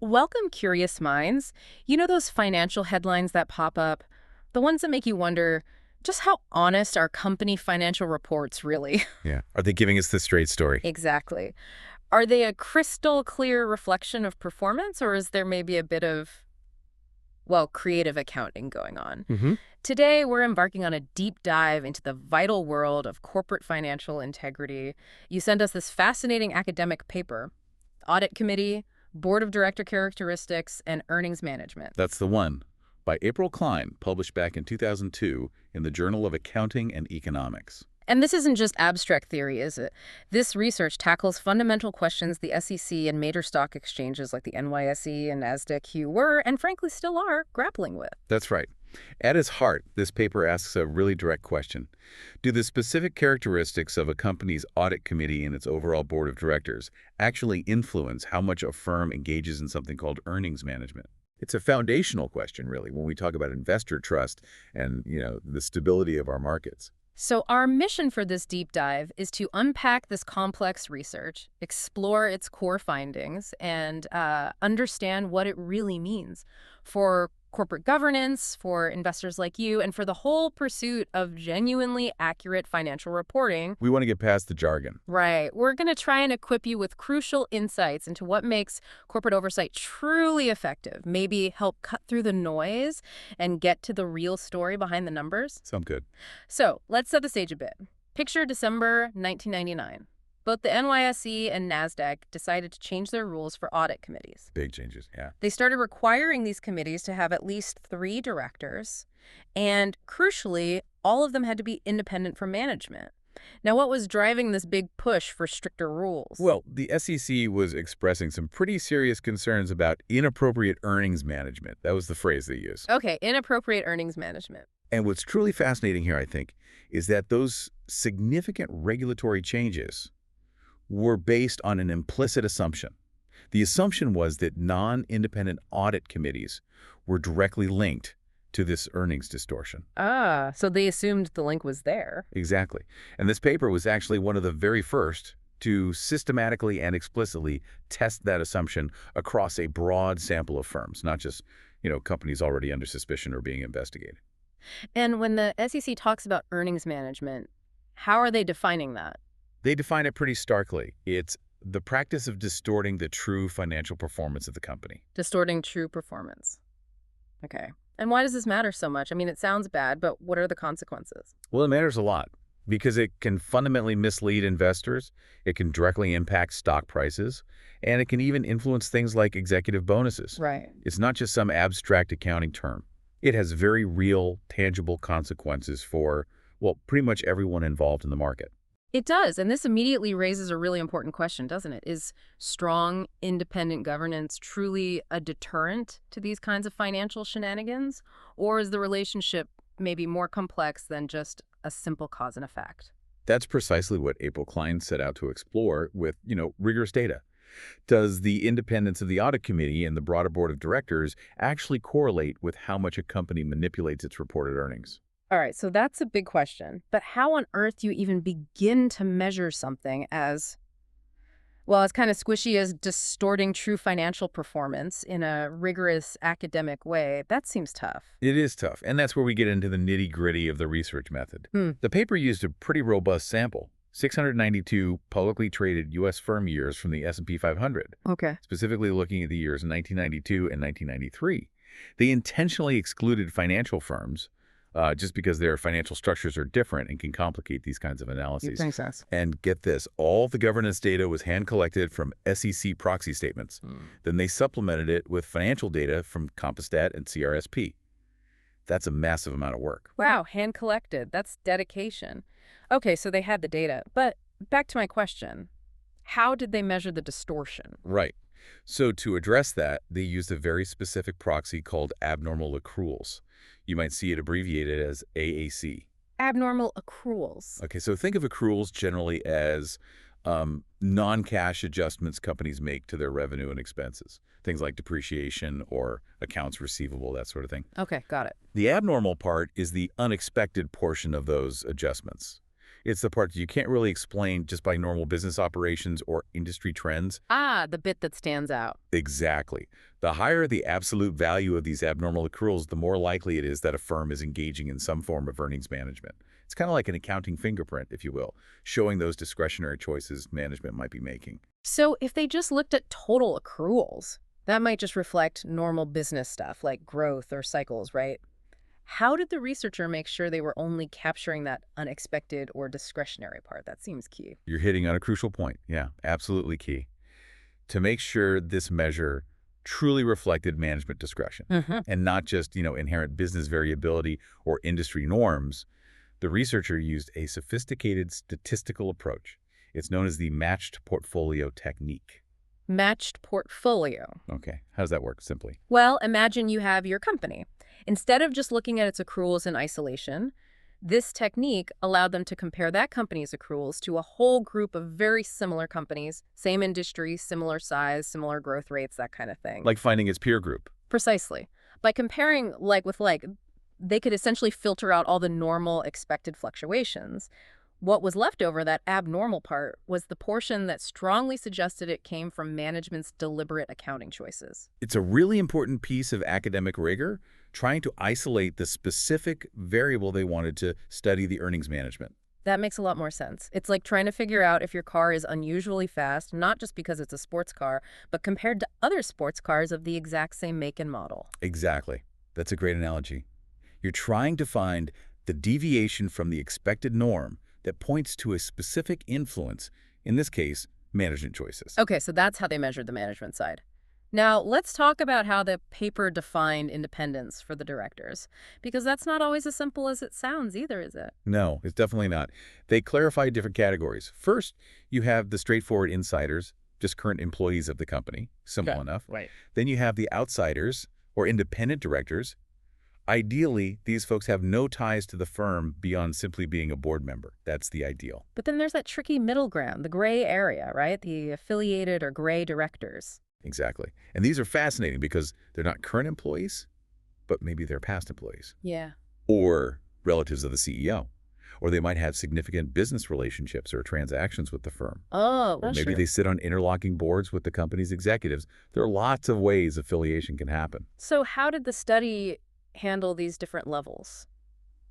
Welcome, curious minds. You know those financial headlines that pop up? The ones that make you wonder just how honest are company financial reports really? Yeah. Are they giving us the straight story? Exactly. Are they a crystal clear reflection of performance, or is there maybe a bit of, well, creative accounting going on? Hmm. Today, we're embarking on a deep dive into the vital world of corporate financial integrity. You sent us this fascinating academic paper, Audit Committee, Board of Director Characteristics, and Earnings Management. That's the one. By April Klein, published back in 2002 in the Journal of Accounting and Economics. And this isn't just abstract theory, is it? This research tackles fundamental questions the SEC and major stock exchanges like the NYSE and NASDAQ were, and frankly still are, grappling with. That's right. At its heart, this paper asks a really direct question. Do the specific characteristics of a company's audit committee and its overall board of directors actually influence how much a firm engages in something called earnings management? It's a foundational question, really, when we talk about investor trust and, the stability of our markets. So our mission for this deep dive is to unpack this complex research, explore its core findings, and understand what it really means for corporate governance, for investors like you, and for the whole pursuit of genuinely accurate financial reporting. We want to get past the jargon. Right. We're going to try and equip you with crucial insights into what makes corporate oversight truly effective, maybe help cut through the noise and get to the real story behind the numbers. Sound good. So let's set the stage a bit. Picture December 1999. Both the NYSE and NASDAQ decided to change their rules for audit committees. Big changes, yeah. They started requiring these committees to have at least 3 directors, and crucially, all of them had to be independent from management. Now, what was driving this big push for stricter rules? Well, the SEC was expressing some pretty serious concerns about inappropriate earnings management. That was the phrase they used. Okay, inappropriate earnings management. And what's truly fascinating here, I think, is that those significant regulatory changes were based on an implicit assumption. The assumption was that non-independent audit committees were directly linked to this earnings distortion. Ah, so they assumed the link was there. Exactly. And this paper was actually one of the very first to systematically and explicitly test that assumption across a broad sample of firms, not just, companies already under suspicion or being investigated. And when the SEC talks about earnings management, how are they defining that? They define it pretty starkly. It's the practice of distorting the true financial performance of the company. Distorting true performance. Okay. And why does this matter so much? I mean, it sounds bad, but what are the consequences? Well, it matters a lot because it can fundamentally mislead investors, it can directly impact stock prices, and it can even influence things like executive bonuses. Right. It's not just some abstract accounting term. It has very real, tangible consequences for, well, pretty much everyone involved in the market. It does, and this immediately raises a really important question, doesn't it? Is strong, independent governance truly a deterrent to these kinds of financial shenanigans? Or is the relationship maybe more complex than just a simple cause and effect? That's precisely what April Klein set out to explore with, rigorous data. Does the independence of the audit committee and the broader board of directors actually correlate with how much a company manipulates its reported earnings? All right, so that's a big question. But how on earth do you even begin to measure something as, well, as kind of squishy as distorting true financial performance in a rigorous academic way? That seems tough. It is tough, and that's where we get into the nitty-gritty of the research method. The paper used a pretty robust sample, 692 publicly traded U.S. firm years from the S&P 500, Okay. specifically looking at the years 1992 and 1993. They intentionally excluded financial firms just because their financial structures are different and can complicate these kinds of analyses. Makes sense. And get this, all the governance data was hand-collected from SEC proxy statements. Then they supplemented it with financial data from Compustat and CRSP. That's a massive amount of work. Wow, hand collected. That's dedication. Okay, so they had the data. But back to my question. How did they measure the distortion? Right. So to address that, they used a very specific proxy called abnormal accruals. You might see it abbreviated as AAC. Abnormal accruals. Okay, so think of accruals generally as non-cash adjustments companies make to their revenue and expenses. Things like depreciation or accounts receivable, that sort of thing. Okay, got it. The abnormal part is the unexpected portion of those adjustments. It's the part that you can't really explain just by normal business operations or industry trends. Ah, the bit that stands out. Exactly. The higher the absolute value of these abnormal accruals, the more likely it is that a firm is engaging in some form of earnings management. It's kind of like an accounting fingerprint, if you will, showing those discretionary choices management might be making. So if they just looked at total accruals, that might just reflect normal business stuff like growth or cycles, right? How did the researcher make sure they were only capturing that unexpected or discretionary part? That seems key. You're hitting on a crucial point. Yeah, absolutely key. To make sure this measure truly reflected management discretion Hmm. and not just, inherent business variability or industry norms, the researcher used a sophisticated statistical approach. It's known as the matched portfolio technique. Matched portfolio. Okay, how does that work simply? Well, imagine you have your company. Instead of just looking at its accruals in isolation, this technique allowed them to compare that company's accruals to a whole group of very similar companies, same industry, similar size, similar growth rates, that kind of thing. Like finding its peer group. Precisely. By comparing like with like, they could essentially filter out all the normal expected fluctuations. What was left over, that abnormal part, was the portion that strongly suggested it came from management's deliberate accounting choices. It's a really important piece of academic rigor, trying to isolate the specific variable they wanted to study the earnings management. That makes a lot more sense. It's like trying to figure out if your car is unusually fast, not just because it's a sports car, but compared to other sports cars of the exact same make and model. Exactly. That's a great analogy. You're trying to find the deviation from the expected norm that points to a specific influence, in this case, management choices. Okay, so that's how they measured the management side. Now, let's talk about how the paper defined independence for the directors, because that's not always as simple as it sounds either, is it? No, it's definitely not. They clarify different categories. First, you have the straightforward insiders, just current employees of the company. Simple Okay. enough. Right. Then you have the outsiders, or independent directors. Ideally, these folks have no ties to the firm beyond simply being a board member. That's the ideal. But then there's that tricky middle ground, the gray area, right? The affiliated or gray directors. Exactly. And these are fascinating because they're not current employees, but maybe they're past employees Yeah. or relatives of the CEO. Or they might have significant business relationships or transactions with the firm. Oh, Or well, maybe sure. they sit on interlocking boards with the company's executives. There are lots of ways affiliation can happen. So how did the study handle these different levels?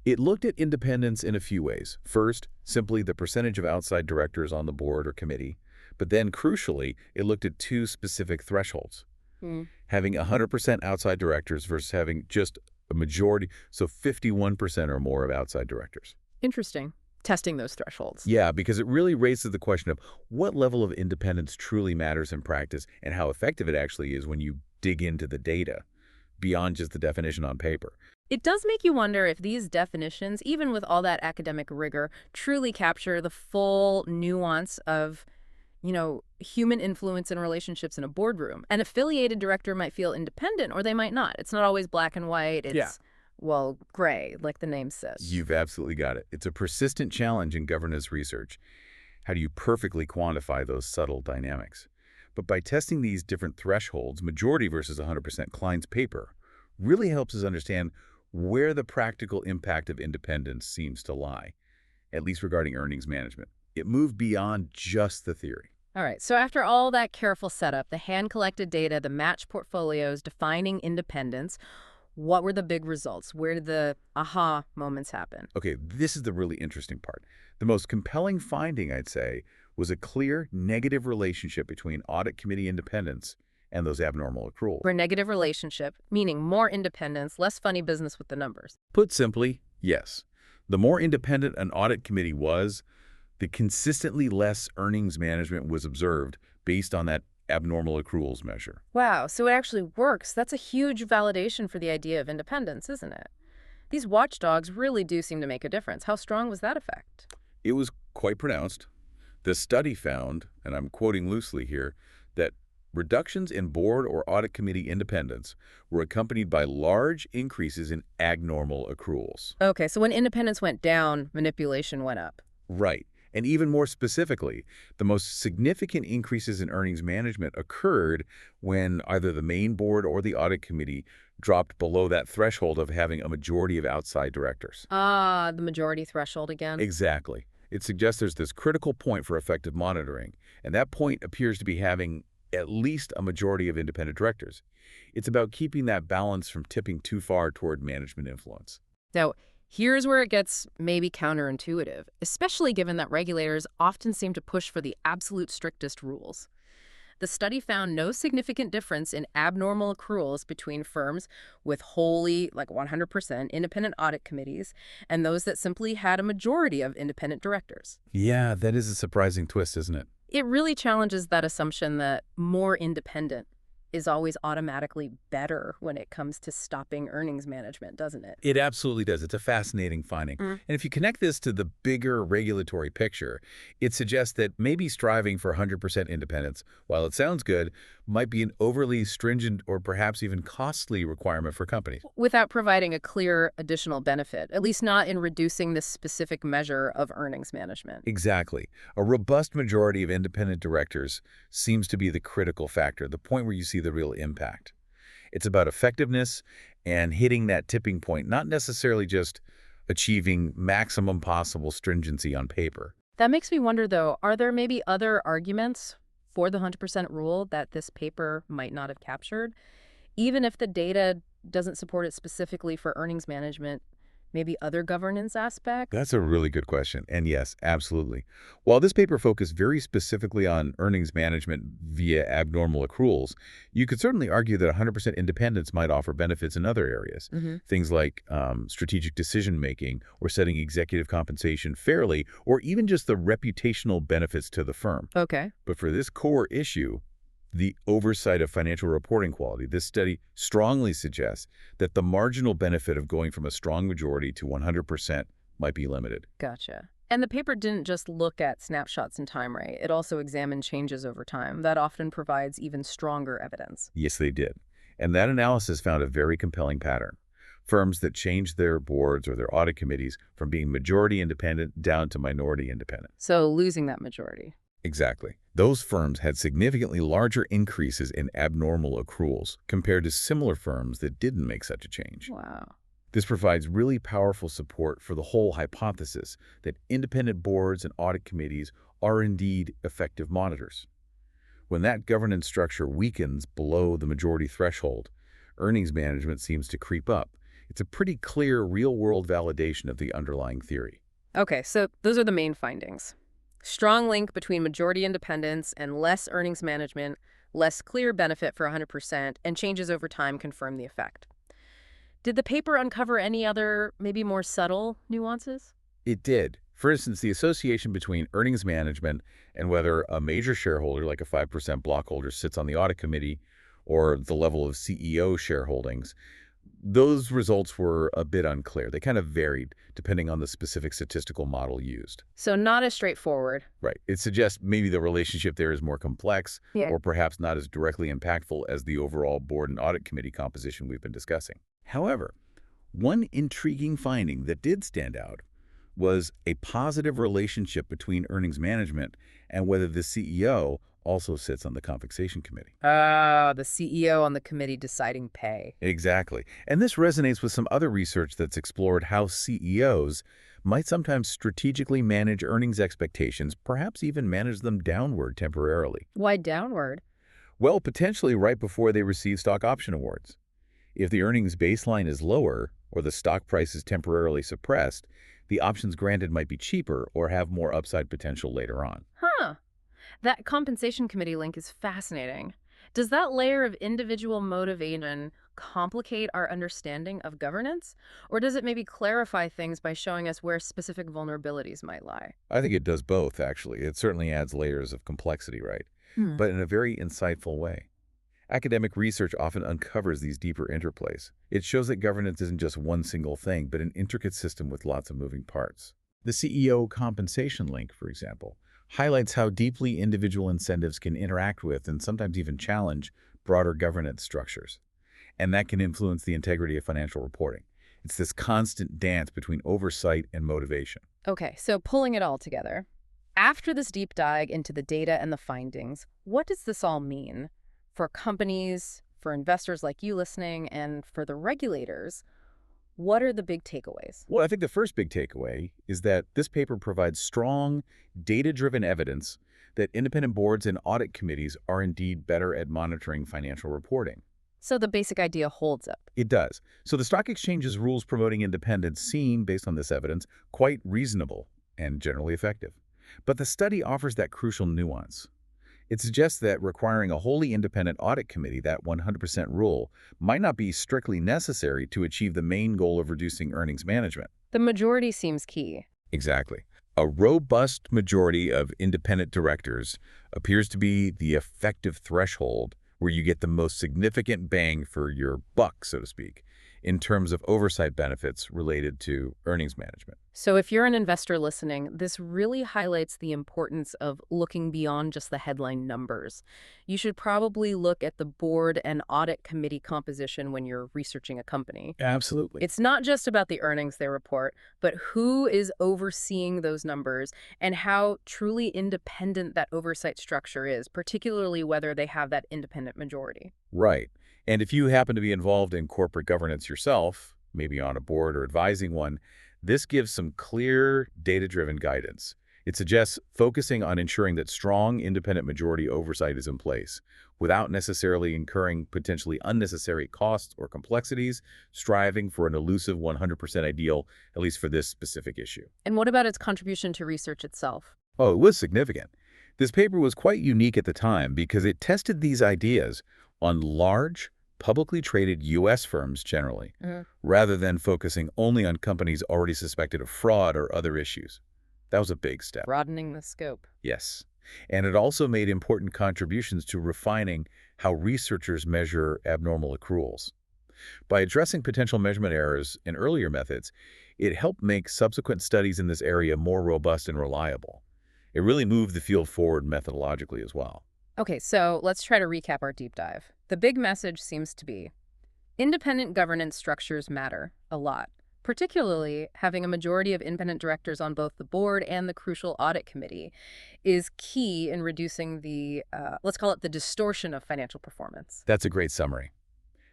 It looked at independence in a few ways. First, simply the percentage of outside directors on the board or committee. But then, crucially, it looked at two specific thresholds. Hmm. Having 100% outside directors versus having just a majority, so 51% or more of outside directors. Interesting. Testing those thresholds. Yeah, because it really raises the question of what level of independence truly matters in practice and how effective it actually is when you dig into the data beyond just the definition on paper. It does make you wonder if these definitions, even with all that academic rigor, truly capture the full nuance of, human influence and relationships in a boardroom. An affiliated director might feel independent or they might not. It's not always black and white. Yeah. It's, well, gray, like the name says. You've absolutely got it. It's a persistent challenge in governance research. How do you perfectly quantify those subtle dynamics? But by testing these different thresholds, majority versus 100%, Klein's paper really helps us understand where the practical impact of independence seems to lie, at least regarding earnings management. It moved beyond just the theory. All right, so after all that careful setup, the hand-collected data, the matched portfolios, defining independence, what were the big results? Where did the aha moments happen? Okay, this is the really interesting part. The most compelling finding, I'd say, was a clear negative relationship between audit committee independence and those abnormal accruals. For a negative relationship, meaning more independence, less funny business with the numbers. Put simply, yes. The more independent an audit committee was, the consistently less earnings management was observed based on that abnormal accruals measure. Wow, so it actually works. That's a huge validation for the idea of independence, isn't it? These watchdogs really do seem to make a difference. How strong was that effect? It was quite pronounced. The study found, and I'm quoting loosely here, that reductions in board or audit committee independence were accompanied by large increases in abnormal accruals. Okay, so when independence went down, manipulation went up. Right. And even more specifically, the most significant increases in earnings management occurred when either the main board or the audit committee dropped below that threshold of having a majority of outside directors. Ah, the majority threshold again. Exactly. It suggests there's this critical point for effective monitoring, and that point appears to be having at least a majority of independent directors. It's about keeping that balance from tipping too far toward management influence. Now, here's where it gets maybe counterintuitive, especially given that regulators often seem to push for the absolute strictest rules. The study found no significant difference in abnormal accruals between firms with wholly, like 100%, independent audit committees and those that simply had a majority of independent directors. Yeah, that is a surprising twist, isn't it? It really challenges that assumption that more independent is always automatically better when it comes to stopping earnings management, doesn't it? It absolutely does. It's a fascinating finding. Mm. And if you connect this to the bigger regulatory picture, it suggests that maybe striving for 100% independence, while it sounds good, might be an overly stringent or perhaps even costly requirement for companies. Without providing a clear additional benefit, at least not in reducing this specific measure of earnings management. Exactly. A robust majority of independent directors seems to be the critical factor, the point where you see the real impact. It's about effectiveness and hitting that tipping point, not necessarily just achieving maximum possible stringency on paper. That makes me wonder, though, are there maybe other arguments for the 100% rule that this paper might not have captured? Even if the data doesn't support it specifically for earnings management, maybe other governance aspects? That's a really good question. And yes, absolutely. While this paper focused very specifically on earnings management via abnormal accruals, you could certainly argue that 100% independence might offer benefits in other areas. Hmm. Things like strategic decision-making or setting executive compensation fairly, or even just the reputational benefits to the firm. Okay. But for this core issue, the oversight of financial reporting quality, this study strongly suggests that the marginal benefit of going from a strong majority to 100% might be limited. Gotcha. And the paper didn't just look at snapshots in time, right? It also examined changes over time. That often provides even stronger evidence. Yes, they did. And that analysis found a very compelling pattern. Firms that changed their boards or their audit committees from being majority independent down to minority independent. So losing that majority. Exactly. Those firms had significantly larger increases in abnormal accruals compared to similar firms that didn't make such a change. Wow. This provides really powerful support for the whole hypothesis that independent boards and audit committees are indeed effective monitors. When that governance structure weakens below the majority threshold, earnings management seems to creep up. It's a pretty clear real-world validation of the underlying theory. Okay, so those are the main findings. Strong link between majority independence and less earnings management, less clear benefit for 100%, and changes over time confirm the effect. Did the paper uncover any other, maybe more subtle nuances? It did. For instance, the association between earnings management and whether a major shareholder, like a 5% blockholder, sits on the audit committee or the level of CEO shareholdings, those results were a bit unclear. They kind of varied depending on the specific statistical model used. So not as straightforward. Right. It suggests maybe the relationship there is more complex Yeah. or perhaps not as directly impactful as the overall board and audit committee composition we've been discussing. However, one intriguing finding that did stand out was a positive relationship between earnings management and whether the CEO also sits on the compensation committee. The CEO on the committee deciding pay. Exactly. And this resonates with some other research that's explored how CEOs might sometimes strategically manage earnings expectations, perhaps even manage them downward temporarily. Why downward? Well, potentially right before they receive stock option awards. If the earnings baseline is lower or the stock price is temporarily suppressed, the options granted might be cheaper or have more upside potential later on. Huh. That compensation committee link is fascinating. Does that layer of individual motivation complicate our understanding of governance? Or does it maybe clarify things by showing us where specific vulnerabilities might lie? I think it does both, actually. It certainly adds layers of complexity, right? But in a very insightful way. Academic research often uncovers these deeper interplays. It shows that governance isn't just one single thing, but an intricate system with lots of moving parts. The CEO compensation link, for example, highlights how deeply individual incentives can interact with and sometimes even challenge broader governance structures. And that can influence the integrity of financial reporting. It's this constant dance between oversight and motivation. Okay, so pulling it all together. After this deep dive into the data and the findings, what does this all mean for companies, for investors like you listening, and for the regulators? What are the big takeaways? Well, I think the first big takeaway is that this paper provides strong, data-driven evidence that independent boards and audit committees are indeed better at monitoring financial reporting. So the basic idea holds up. It does. So the stock exchange's rules promoting independence seem, based on this evidence, quite reasonable and generally effective. But the study offers that crucial nuance. It suggests that requiring a wholly independent audit committee, that 100% rule, might not be strictly necessary to achieve the main goal of reducing earnings management. The majority seems key. Exactly. A robust majority of independent directors appears to be the effective threshold where you get the most significant bang for your buck, so to speak, in terms of oversight benefits related to earnings management. So if you're an investor listening, this really highlights the importance of looking beyond just the headline numbers. You should probably look at the board and audit committee composition when you're researching a company. Absolutely. It's not just about the earnings they report, but who is overseeing those numbers and how truly independent that oversight structure is, particularly whether they have that independent majority. Right. And if you happen to be involved in corporate governance yourself, maybe on a board or advising one, this gives some clear, data-driven guidance. It suggests focusing on ensuring that strong, independent majority oversight is in place, without necessarily incurring potentially unnecessary costs or complexities, striving for an elusive 100% ideal, at least for this specific issue. And what about its contribution to research itself? Oh, it was significant. This paper was quite unique at the time because it tested these ideas on large, publicly traded U.S. firms generally, rather than focusing only on companies already suspected of fraud or other issues. That was a big step. Broadening the scope. Yes. And it also made important contributions to refining how researchers measure abnormal accruals. By addressing potential measurement errors in earlier methods, it helped make subsequent studies in this area more robust and reliable. It really moved the field forward methodologically as well. Okay, so let's try to recap our deep dive. The big message seems to be independent governance structures matter a lot, particularly having a majority of independent directors on both the board and the crucial audit committee is key in reducing the, let's call it the distortion of financial performance. That's a great summary.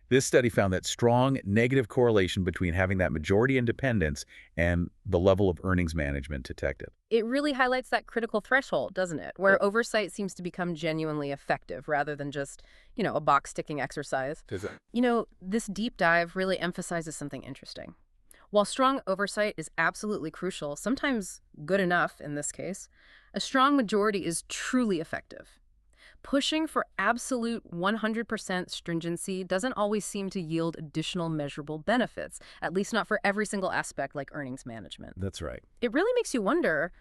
This study found that strong negative correlation between having that majority independence and the level of earnings management detected. It really highlights that critical threshold, doesn't it? Where oversight seems to become genuinely effective rather than just, a box-ticking exercise. Does it? This deep dive really emphasizes something interesting. While strong oversight is absolutely crucial, sometimes good enough in this case, a strong majority is truly effective. Pushing for absolute 100% stringency doesn't always seem to yield additional measurable benefits, at least not for every single aspect like earnings management. That's right. It really makes you wonder,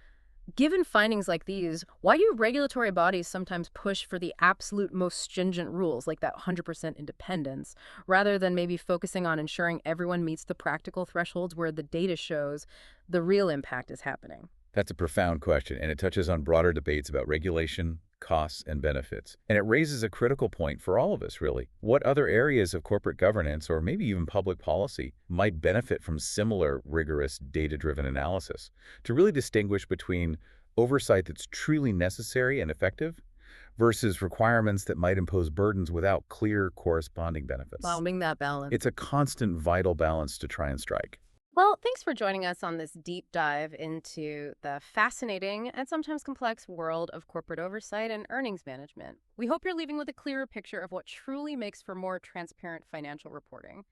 given findings like these, why do regulatory bodies sometimes push for the absolute most stringent rules, like that 100% independence, rather than maybe focusing on ensuring everyone meets the practical thresholds where the data shows the real impact is happening? That's a profound question, and it touches on broader debates about regulation, costs, and benefits. And it raises a critical point for all of us, really. What other areas of corporate governance, or maybe even public policy, might benefit from similar rigorous data-driven analysis to really distinguish between oversight that's truly necessary and effective versus requirements that might impose burdens without clear corresponding benefits? Finding that balance. It's a constant, vital balance to try and strike. Well, thanks for joining us on this deep dive into the fascinating and sometimes complex world of corporate oversight and earnings management. We hope you're leaving with a clearer picture of what truly makes for more transparent financial reporting.